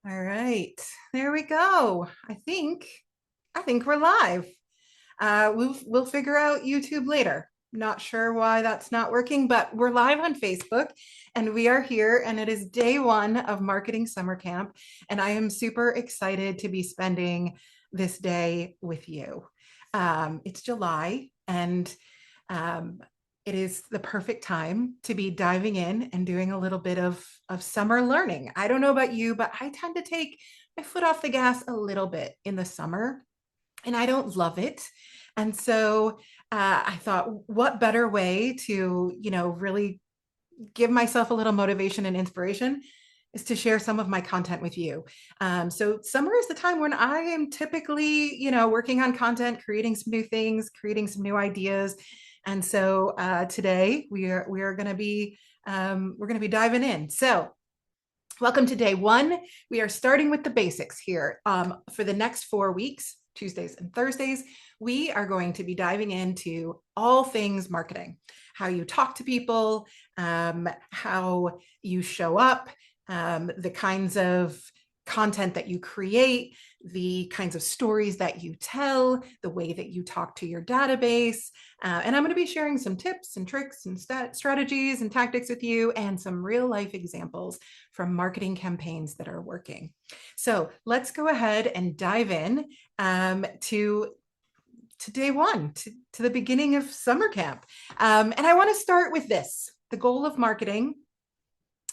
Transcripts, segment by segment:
All right, there we go. I think we're live. We'll figure out YouTube later. Not sure why that's not working, but we're live on Facebook and we are here and it is day one of Marketing Summer Camp. And I am super excited to be spending this day with you. It's July and um, it is the perfect time to be diving in and doing a little bit of summer learning. I don't know about you, but I tend to take my foot off the gas a little bit in the summer and I don't love it. And so I thought, what better way to, really give myself a little motivation and inspiration is to share some of my content with you. So summer is the time when I am typically, working on content, creating some new things, creating some new ideas. And so today we are going to be we're going to be diving in. So welcome to day one. We are starting with the basics here. For the next 4 weeks, Tuesdays and Thursdays, we are going to be diving into all things marketing, how you talk to people, how you show up, the kinds of content that you create, the kinds of stories that you tell, the way that you talk to your database. And I'm going to be sharing some tips and tricks and strategies and tactics with you and some real life examples from marketing campaigns that are working. So let's go ahead and dive in to day one, to the beginning of summer camp. And I want to start with this. The goal of marketing,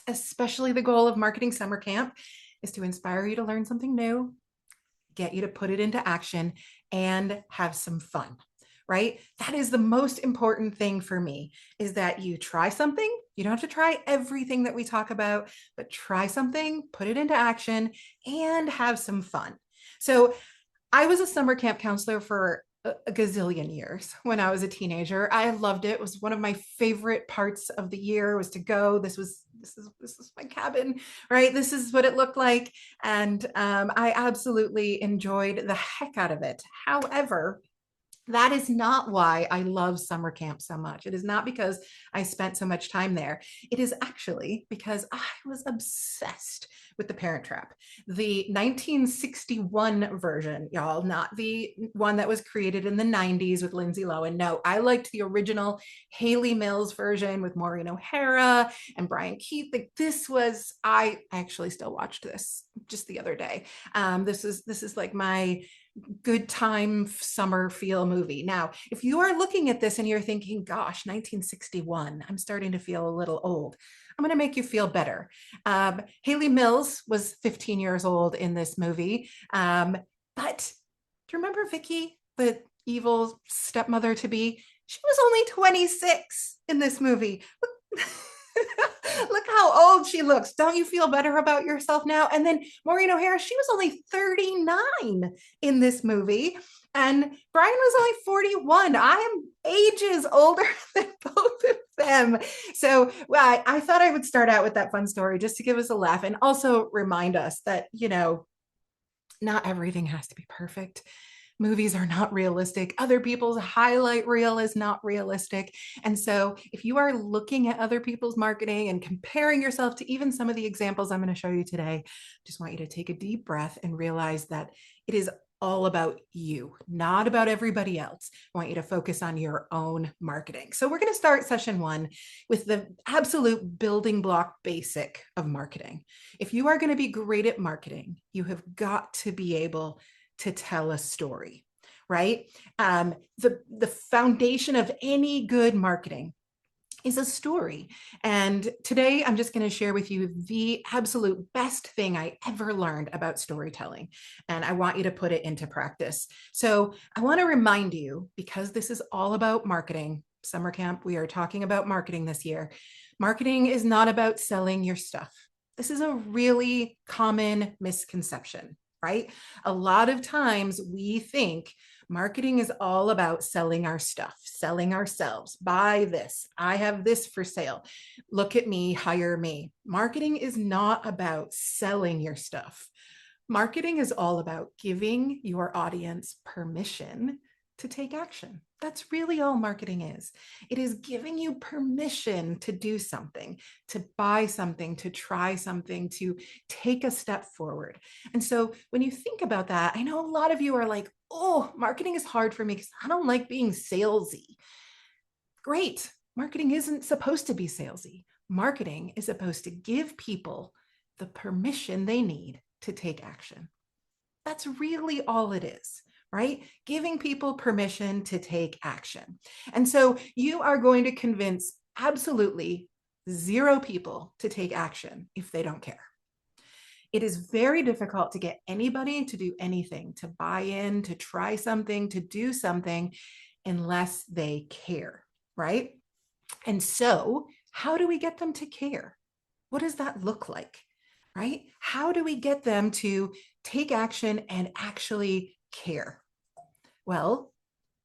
especially the goal of Marketing Summer Camp, is to inspire you to learn something new, get you to put it into action, and have some fun, right? That is the most important thing for me, is that you try something. You don't have to try everything that we talk about, but try something, put it into action, and have some fun. So I was a summer camp counselor for a gazillion years when I was a teenager. I loved it. It was one of my favorite parts of the year was to go. This is my cabin, right? This is what it looked like. And I absolutely enjoyed the heck out of it. However, that is not why I love summer camp so much. It is not because I spent so much time there. It is actually because I was obsessed with The Parent Trap, the 1961 version, y'all, not the one that was created in the 90s with Lindsay Lohan. No, I liked the original Haley Mills version with Maureen O'Hara and Brian Keith. Like I actually still watched this just the other day. This is like my good time summer feel movie. Now, if you are looking at this and you're thinking, gosh, 1961, I'm starting to feel a little old, I'm going to make you feel better. Haley Mills was 15 years old in this movie. But do you remember Vicky, the evil stepmother to be? She was only 26 in this movie. Look how old she looks. Don't you feel better about yourself now? And then Maureen O'Hara, she was only 39 in this movie. And Brian was only 41. I am ages older than both of them. So I thought I would start out with that fun story just to give us a laugh and also remind us that, not everything has to be perfect. Movies are not realistic. Other people's highlight reel is not realistic. And so if you are looking at other people's marketing and comparing yourself to even some of the examples I'm going to show you today, I just want you to take a deep breath and realize that it is all about you, not about everybody else. I want you to focus on your own marketing. So we're going to start session one with the absolute building block basic of marketing. If you are going to be great at marketing, you have got to be able to tell a story, right? The foundation of any good marketing is a story. And today I'm just going to share with you the absolute best thing I ever learned about storytelling. And I want you to put it into practice. So I want to remind you, because this is all about marketing, summer camp, we are talking about marketing this year. Marketing is not about selling your stuff. This is a really common misconception, right? A lot of times we think marketing is all about selling our stuff, selling ourselves. Buy this. I have this for sale. Look at me, hire me. Marketing is not about selling your stuff. Marketing is all about giving your audience permission to take action. That's really all marketing is. It is giving you permission to do something, to buy something, to try something, to take a step forward. And so when you think about that, I know a lot of you are like, oh, marketing is hard for me because I don't like being salesy. Great. Marketing isn't supposed to be salesy. Marketing is supposed to give people the permission they need to take action. That's really all it is, right? Giving people permission to take action. And so you are going to convince absolutely zero people to take action if they don't care. It is very difficult to get anybody to do anything, to buy in, to try something, to do something, unless they care, right? And so, how do we get them to care? What does that look like? Right? How do we get them to take action and actually care? Well,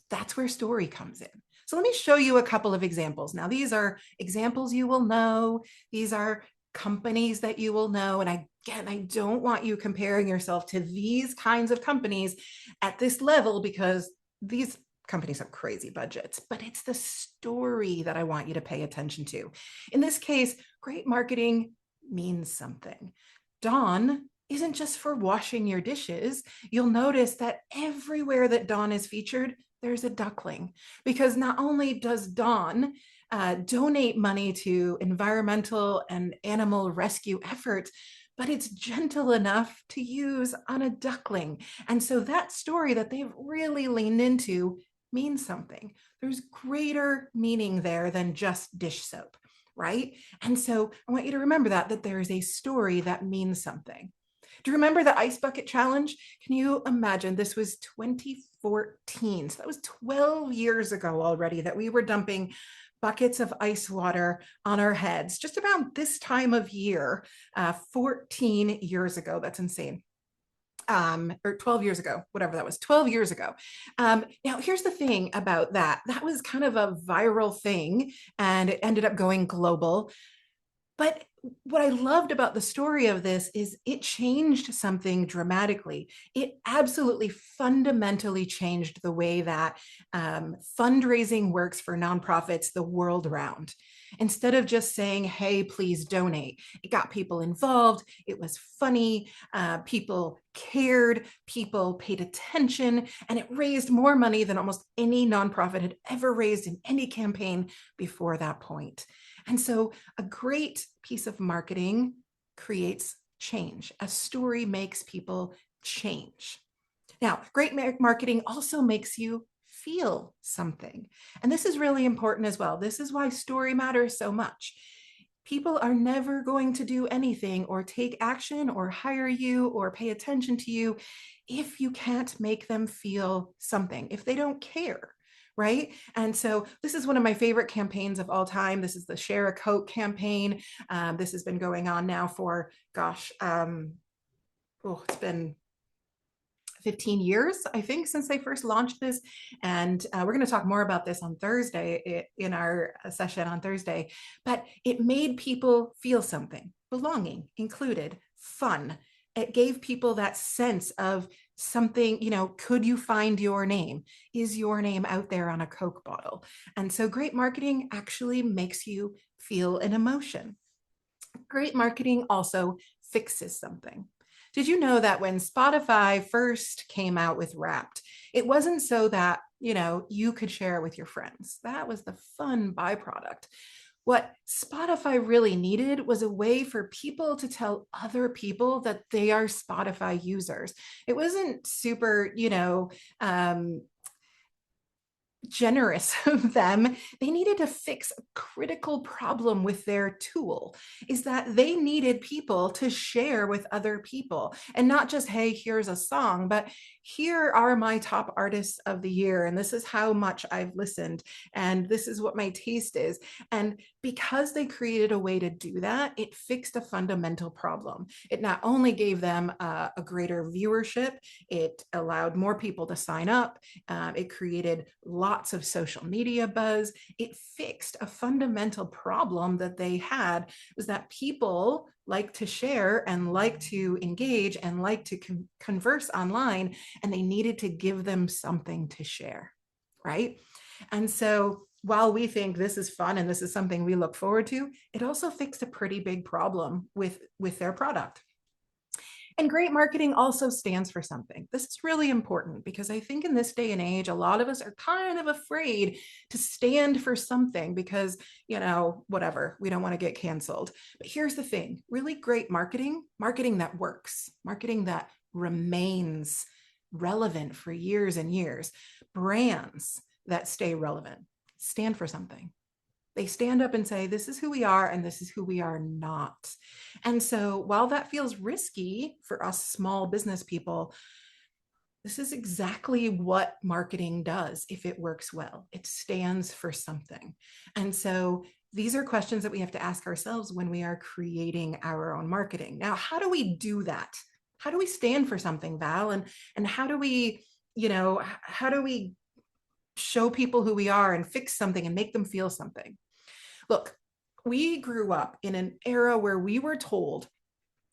that's where story comes in. So let me show you a couple of examples. Now, these are examples you will know. These are companies that you will know. And again, I don't want you comparing yourself to these kinds of companies at this level because these companies have crazy budgets, but it's the story that I want you to pay attention to. In this case, great marketing means something. Dawn isn't just for washing your dishes. You'll notice that everywhere that Dawn is featured, there's a duckling, because not only does Dawn donate money to environmental and animal rescue efforts, but it's gentle enough to use on a duckling. And so that story that they've really leaned into means something. There's greater meaning there than just dish soap, right? And so I want you to remember that there is a story that means something. Do you remember the ice bucket challenge? Can you imagine? This was 2014. So that was 12 years ago already that we were dumping buckets of ice water on our heads just about this time of year, 14 years ago. That's insane. Or 12 years ago, whatever that was, 12 years ago. Now, here's the thing about that. That was kind of a viral thing and it ended up going global. But what I loved about the story of this is it changed something dramatically. It absolutely fundamentally changed the way that fundraising works for nonprofits the world around. Instead of just saying, hey, please donate, it got people involved. It was funny. People cared. People paid attention. And it raised more money than almost any nonprofit had ever raised in any campaign before that point. And so a great piece of marketing creates change. A story makes people change. Now, great marketing also makes you feel something. And this is really important as well. This is why story matters so much. People are never going to do anything or take action or hire you or pay attention to you if you can't make them feel something, if they don't care. Right. And so this is one of my favorite campaigns of all time. This is the Share a Coke campaign. This has been going on now for, gosh, it's been 15 years, I think, since they first launched this. And we're going to talk more about this on Thursday in our session on Thursday. But it made people feel something, belonging, included, fun. It gave people that sense of something, could you find your name? Is your name out there on a Coke bottle? And so great marketing actually makes you feel an emotion. Great marketing also fixes something. Did you know that when Spotify first came out with Wrapped, it wasn't so that, you could share it with your friends. That was the fun byproduct. What Spotify really needed was a way for people to tell other people that they are Spotify users. It wasn't super, generous of them. They needed to fix a critical problem with their tool, is that they needed people to share with other people, and not just, hey, here's a song, but here are my top artists of the year, and this is how much I've listened, and this is what my taste is. And because they created a way to do that, it fixed a fundamental problem. It not only gave them a greater viewership, it allowed more people to sign up, it created lots of social media buzz. It fixed a fundamental problem that they had, was that people like to share and like to engage and like to converse online, and they needed to give them something to share. right? And so while we think this is fun and this is something we look forward to, it also fixed a pretty big problem with their product. And great marketing also stands for something. This is really important because I think in this day and age, a lot of us are kind of afraid to stand for something because, whatever, we don't want to get canceled. But here's the thing, really great marketing, marketing that works, marketing that remains relevant for years and years, brands that stay relevant, stand for something. They stand up and say, this is who we are and this is who we are not. And so while that feels risky for us small business people, this is exactly what marketing does if it works well. It stands for something. And so these are questions that we have to ask ourselves when we are creating our own marketing. Now, how do we do that? How do we stand for something, Val? And how do we, how do we show people who we are and fix something and make them feel something? Look, we grew up in an era where we were told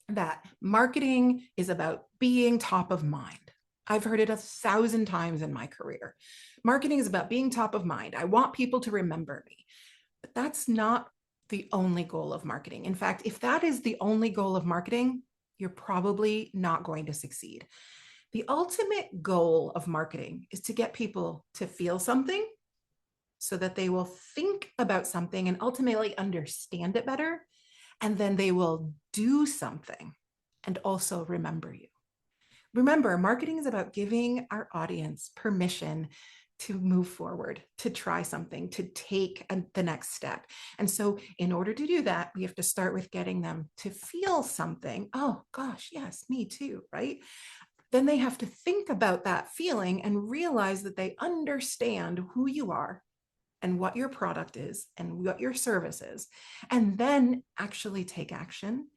that marketing is about being top of mind. I've heard it 1,000 times in my career. Marketing is about being top of mind. I want people to remember me. But that's not the only goal of marketing. In fact, if that is the only goal of marketing, you're probably not going to succeed. The ultimate goal of marketing is to get people to feel something so that they will think about something and ultimately understand it better. And then they will do something and also remember you. Remember, marketing is about giving our audience permission to move forward, to try something, to take the next step. And so in order to do that, we have to start with getting them to feel something. Oh gosh, yes, me too, right? Then they have to think about that feeling and realize that they understand who you are and what your product is and what your service is, and then actually take action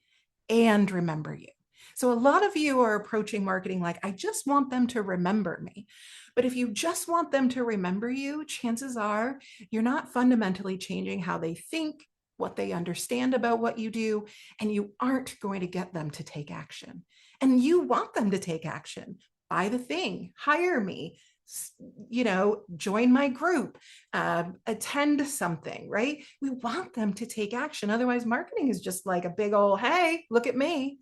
and remember you. So a lot of you are approaching marketing like, I just want them to remember me. But if you just want them to remember you, chances are you're not fundamentally changing how they think, what they understand about what you do, and you aren't going to get them to take action. And you want them to take action. Buy the thing, hire me, join my group, attend something, right? We want them to take action. Otherwise, marketing is just like a big old, hey, look at me.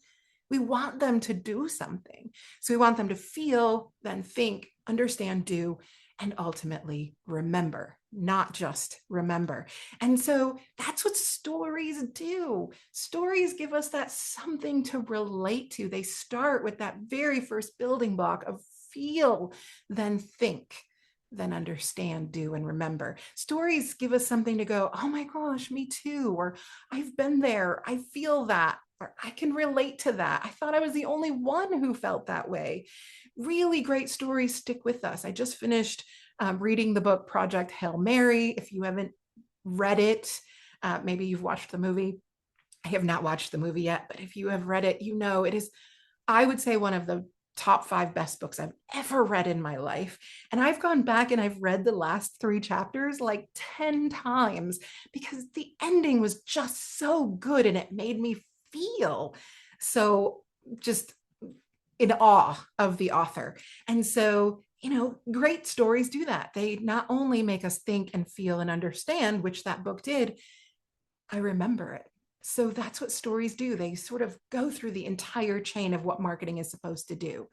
We want them to do something. So we want them to feel, then think, understand, do, and ultimately remember, not just remember. And so that's what stories do. Stories give us that something to relate to. They start with that very first building block of feel, then think, then understand, do, and remember. Stories give us something to go, oh my gosh, me too, or I've been there, I feel that, or I can relate to that. I thought I was the only one who felt that way. Really great stories stick with us. I just finished reading the book Project Hail Mary. If you haven't read it, maybe you've watched the movie. I have not watched the movie yet, but if you have read it, it is, I would say, one of the top 5 best books I've ever read in my life. And I've gone back and I've read the last 3 chapters like 10 times because the ending was just so good and it made me feel so just in awe of the author. And so, great stories do that. They not only make us think and feel and understand, which that book did, I remember it. So that's what stories do. They sort of go through the entire chain of what marketing is supposed to do.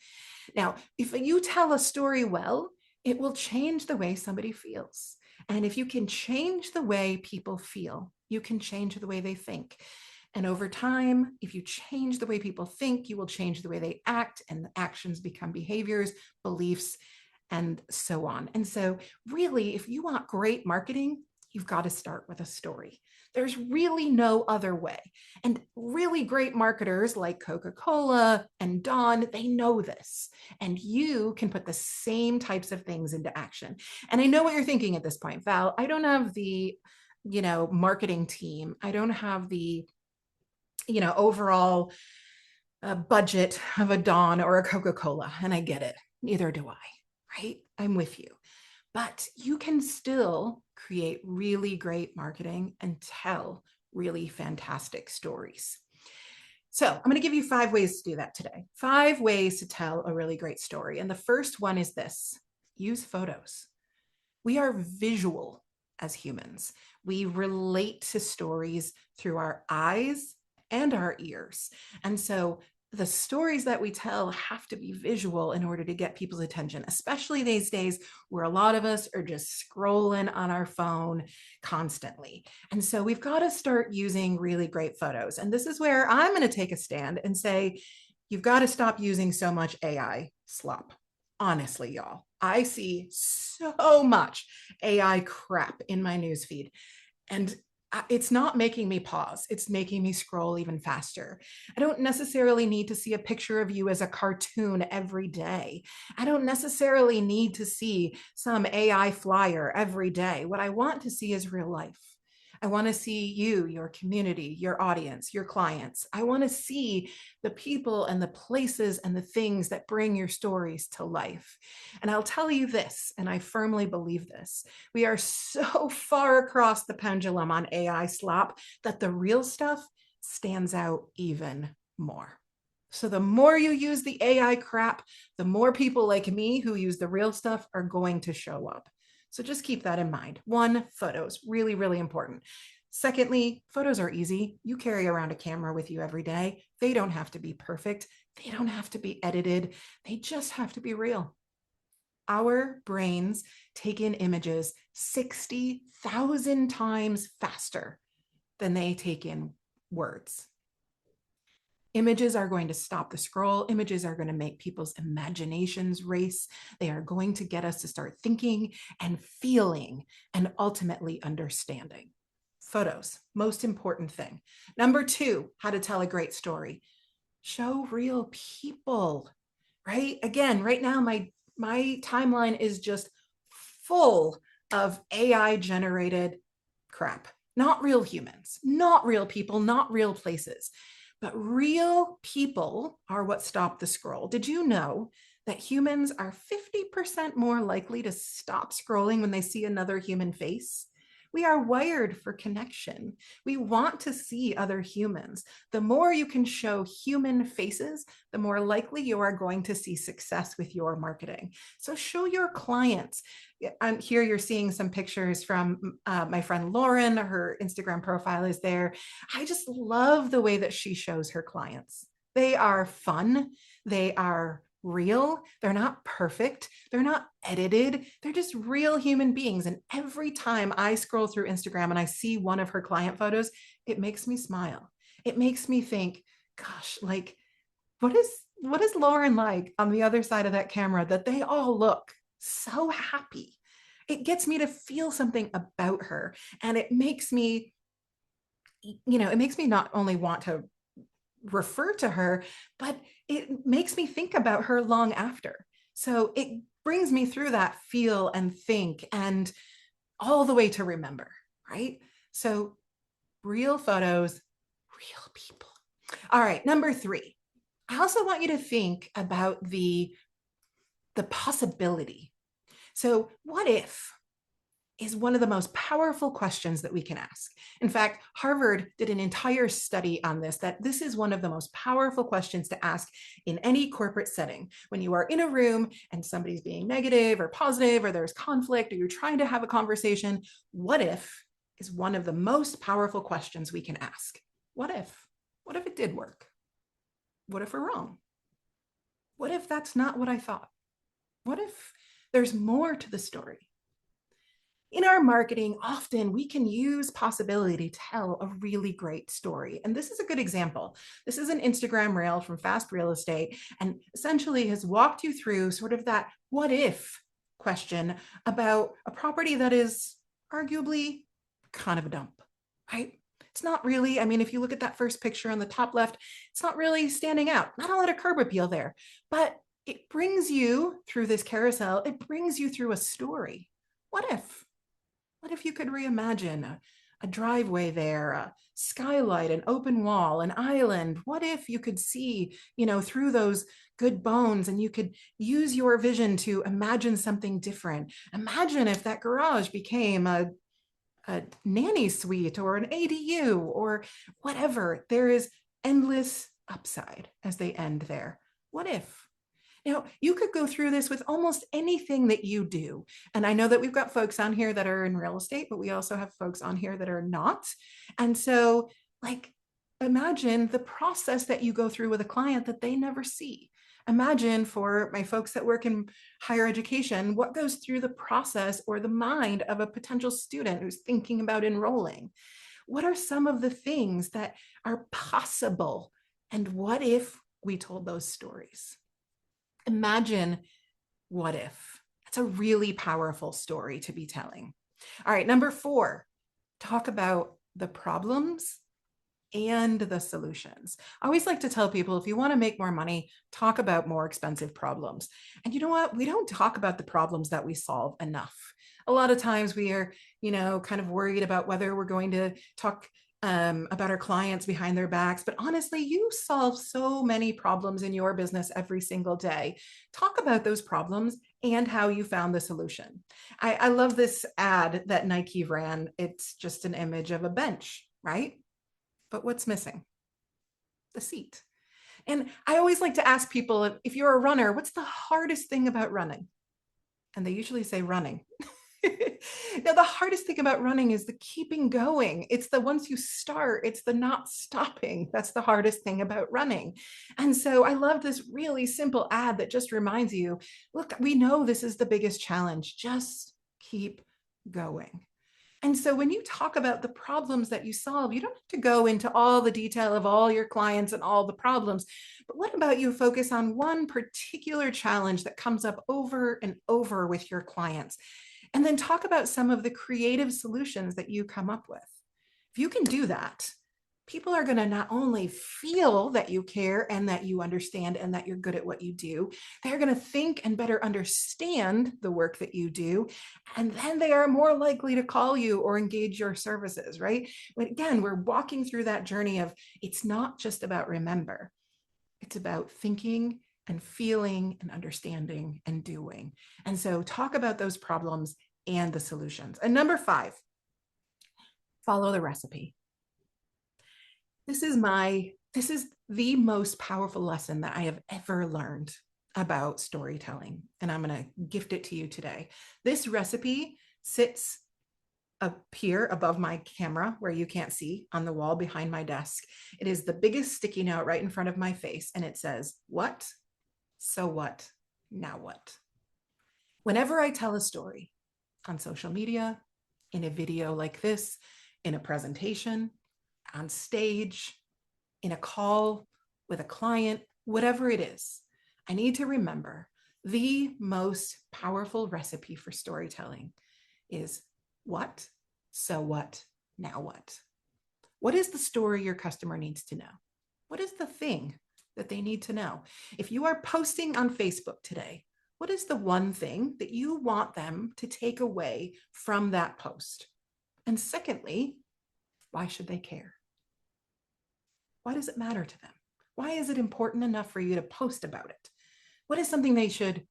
Now, if you tell a story well, it will change the way somebody feels. And if you can change the way people feel, you can change the way they think. And over time, if you change the way people think, you will change the way they act, and the actions become behaviors, beliefs, and so on. And so really, if you want great marketing, you've got to start with a story. There's really no other way. And really great marketers like Coca-Cola and Dawn, they know this. And you can put the same types of things into action. And I know what you're thinking at this point, Val. I don't have the, marketing team. I don't have the, overall budget of a Dawn or a Coca-Cola. And I get it. Neither do I, right? I'm with you. But you can still create really great marketing and tell really fantastic stories. So I'm going to give you 5 ways to do that today. 5 ways to tell a really great story. And the first one is this: use photos. We are visual as humans. We relate to stories through our eyes and our ears. And so the stories that we tell have to be visual in order to get people's attention, especially these days where a lot of us are just scrolling on our phone constantly. And so we've got to start using really great photos. And this is where I'm going to take a stand and say, you've got to stop using so much AI slop. Honestly, y'all, I see so much AI crap in my newsfeed. And it's not making me pause. It's making me scroll even faster. I don't necessarily need to see a picture of you as a cartoon every day. I don't necessarily need to see some AI flyer every day. What I want to see is real life. I want to see you, your community, your audience, your clients. I want to see the people and the places and the things that bring your stories to life. And I'll tell you this, and I firmly believe this, we are so far across the pendulum on AI slop that the real stuff stands out even more. So the more you use the AI crap, the more people like me who use the real stuff are going to show up. So just keep that in mind. One, photos, really, really important. Secondly, photos are easy. You carry around a camera with you every day. They don't have to be perfect. They don't have to be edited. They just have to be real. Our brains take in images 60,000 times faster than they take in words. Images are going to stop the scroll. Images are going to make people's imaginations race. They are going to get us to start thinking and feeling and ultimately understanding. Photos, most important thing. Number two, how to tell a great story. Show real people, right? Again, right now, my timeline is just full of AI generated crap. Not real humans, not real people, not real places. But real people are what stop the scroll. Did you know that humans are 50% more likely to stop scrolling when they see another human face? We are wired for connection. We want to see other humans. The more you can show human faces, the more likely you are going to see success with your marketing. So show your clients. I'm here, you're seeing some pictures from my friend Lauren. Her Instagram profile is there. I just love the way that she shows her clients. They are fun. They are real. They're not perfect. They're not edited. They're just real human beings. And every time I scroll through Instagram and I see one of her client photos, it makes me smile. It makes me think, gosh, like, what is Lauren like on the other side of that camera that they all look so happy? It gets me to feel something about her. And it makes me, it makes me not only want to refer to her, but it makes me think about her long after. So it brings me through that feel and think and all the way to remember, right? So real photos, real people. All right, number three. I also want you to think about the possibility. So what if is one of the most powerful questions that we can ask. In fact, Harvard did an entire study on this, that this is one of the most powerful questions to ask in any corporate setting. When you are in a room and somebody's being negative or positive, or there's conflict, or you're trying to have a conversation, what if is one of the most powerful questions we can ask. What if? What if it did work? What if we're wrong? What if that's not what I thought? What if there's more to the story? In our marketing, often we can use possibility to tell a really great story. And this is a good example. This is an Instagram reel from Fast Real Estate, and essentially has walked you through sort of that what if question about a property that is arguably kind of a dump, right? It's not really, I mean, if you look at that first picture on the top left, it's not really standing out. Not a lot of curb appeal there, but it brings you through this carousel. It brings you through a story. What if? What if you could reimagine a driveway there, a skylight, an open wall, an island? What if you could see, through those good bones, and you could use your vision to imagine something different? Imagine if that garage became a nanny suite or an ADU or whatever. There is endless upside as they end there. What if? Now, you could go through this with almost anything that you do. And I know that we've got folks on here that are in real estate, but we also have folks on here that are not. And so, like, imagine the process that you go through with a client that they never see. Imagine for my folks that work in higher education, what goes through the process or the mind of a potential student who's thinking about enrolling. What are some of the things that are possible? And what if we told those stories? Imagine what if. It's a really powerful story to be telling. All right, number 4, talk about the problems and the solutions. I always like to tell people, if you want to make more money, talk about more expensive problems. And you know what? We don't talk about the problems that we solve enough. A lot of times we are, kind of worried about whether we're going to talk about our clients behind their backs. But honestly, you solve so many problems in your business every single day. Talk about those problems and how you found the solution. I love this ad that Nike ran. It's just an image of a bench, right? But what's missing? The seat. And I always like to ask people, if you're a runner, what's the hardest thing about running? And they usually say running. Now, the hardest thing about running is the keeping going. It's the once you start, it's the not stopping. That's the hardest thing about running. And so I love this really simple ad that just reminds you, look, we know this is the biggest challenge. Just keep going. And so when you talk about the problems that you solve, you don't have to go into all the detail of all your clients and all the problems. But what about you focus on one particular challenge that comes up over and over with your clients? And then talk about some of the creative solutions that you come up with. If you can do that, people are going to not only feel that you care and that you understand and that you're good at what you do, they're going to think and better understand the work that you do. And then they are more likely to call you or engage your services, right? But again, we're walking through that journey of, it's not just about remember. It's about thinking and feeling and understanding and doing. And so talk about those problems and the solutions. And number 5, follow the recipe. This is the most powerful lesson that I have ever learned about storytelling. And I'm going to gift it to you today. This recipe sits up here above my camera where you can't see, on the wall behind my desk. It is the biggest sticky note right in front of my face. And it says, what? So what? Now what? Whenever I tell a story on social media, in a video like this, in a presentation, on stage, in a call with a client, whatever it is, I need to remember the most powerful recipe for storytelling is what, so what, now what? What is the story your customer needs to know? What is the thing that they need to know? If you are posting on Facebook today, what is the one thing that you want them to take away from that post? And secondly, why should they care? Why does it matter to them? Why is it important enough for you to post about it? What is something they should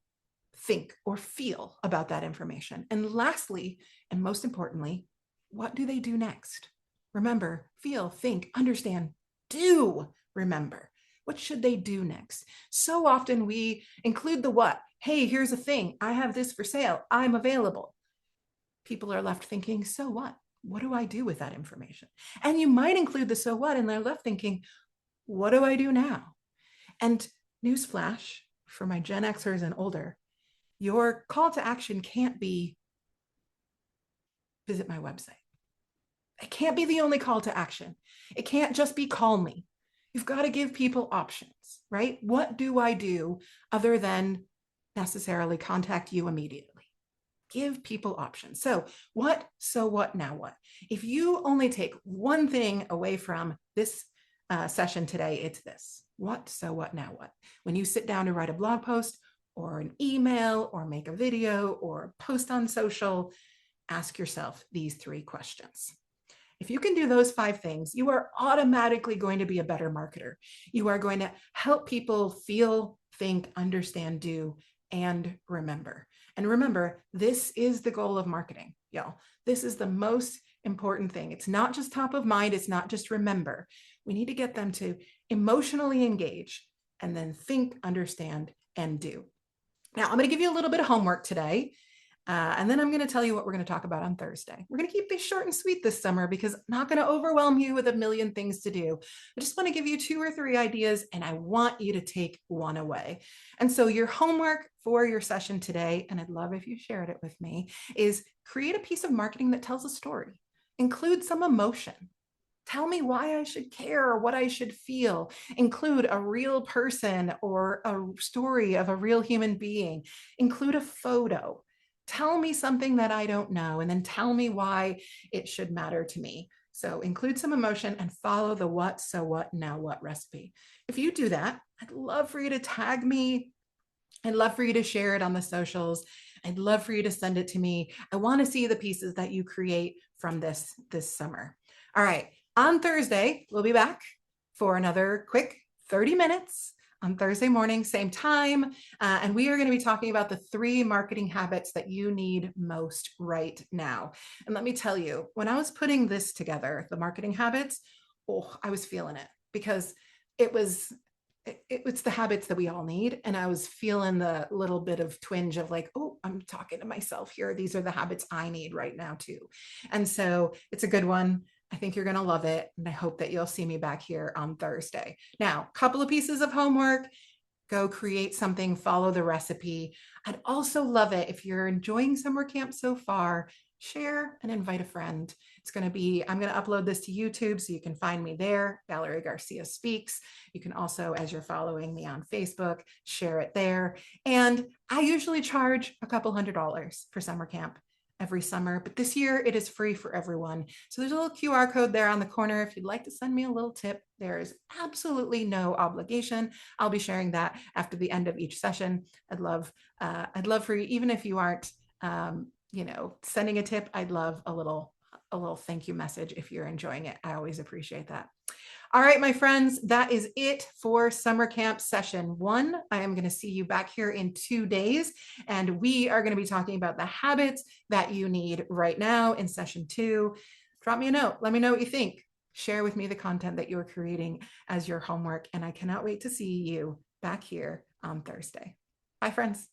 think or feel about that information? And lastly, and most importantly, what do they do next? Remember, feel, think, understand, do remember. What should they do next? So often we include the what. Hey, here's a thing. I have this for sale. I'm available. People are left thinking, so what? What do I do with that information? And you might include the so what, and they're left thinking, what do I do now? And newsflash for my Gen Xers and older, your call to action can't be visit my website. It can't be the only call to action. It can't just be call me. You've got to give people options, right? What do I do other than necessarily contact you immediately? Give people options. So what, now what? If you only take one thing away from this session today, it's this. What, so what, now what? When you sit down to write a blog post or an email or make a video or post on social, ask yourself these 3 questions. If you can do those 5 things, you are automatically going to be a better marketer. You are going to help people feel, think, understand, do, and remember. And remember, this is the goal of marketing, y'all. This is the most important thing. It's not just top of mind. It's not just remember. We need to get them to emotionally engage and then think, understand, and do. Now, I'm going to give you a little bit of homework today. And then I'm going to tell you what we're going to talk about on Thursday. We're going to keep these short and sweet this summer because I'm not going to overwhelm you with a million things to do. I just want to give you 2 or 3 ideas, and I want you to take one away. And so your homework for your session today, and I'd love if you shared it with me, is create a piece of marketing that tells a story. Include some emotion. Tell me why I should care or what I should feel. Include a real person or a story of a real human being. Include a photo. Tell me something that I don't know, and then tell me why it should matter to me. So include some emotion and follow the what, so what, now what recipe. If you do that, I'd love for you to tag me. I'd love for you to share it on the socials. I'd love for you to send it to me. I want to see the pieces that you create from this summer. All right. On Thursday, we'll be back for another quick 30 minutes on Thursday morning, same time. And we are going to be talking about the 3 marketing habits that you need most right now. And let me tell you, when I was putting this together, the marketing habits, I was feeling it because it's the habits that we all need. And I was feeling the little bit of twinge of like, oh, I'm talking to myself here. These are the habits I need right now too. And so it's a good one. I think you're going to love it. And I hope that you'll see me back here on Thursday. Now, a couple of pieces of homework. Go create something, follow the recipe. I'd also love it if you're enjoying summer camp so far, share and invite a friend. I'm going to upload this to YouTube so you can find me there, Valerie Garcia Speaks. You can also, as you're following me on Facebook, share it there. And I usually charge a couple $100 for summer camp every summer, but this year it is free for everyone. So there's a little QR code there on the corner. If you'd like to send me a little tip, there is absolutely no obligation. I'll be sharing that after the end of each session. I'd love for you, even if you aren't, sending a tip, I'd love a little thank you message if you're enjoying it. I always appreciate that. All right, my friends, that is it for summer camp session 1. I am going to see you back here in 2 days, and we are going to be talking about the habits that you need right now in session 2. Drop me a note. Let me know what you think. Share with me the content that you're creating as your homework, and I cannot wait to see you back here on Thursday. Bye, friends.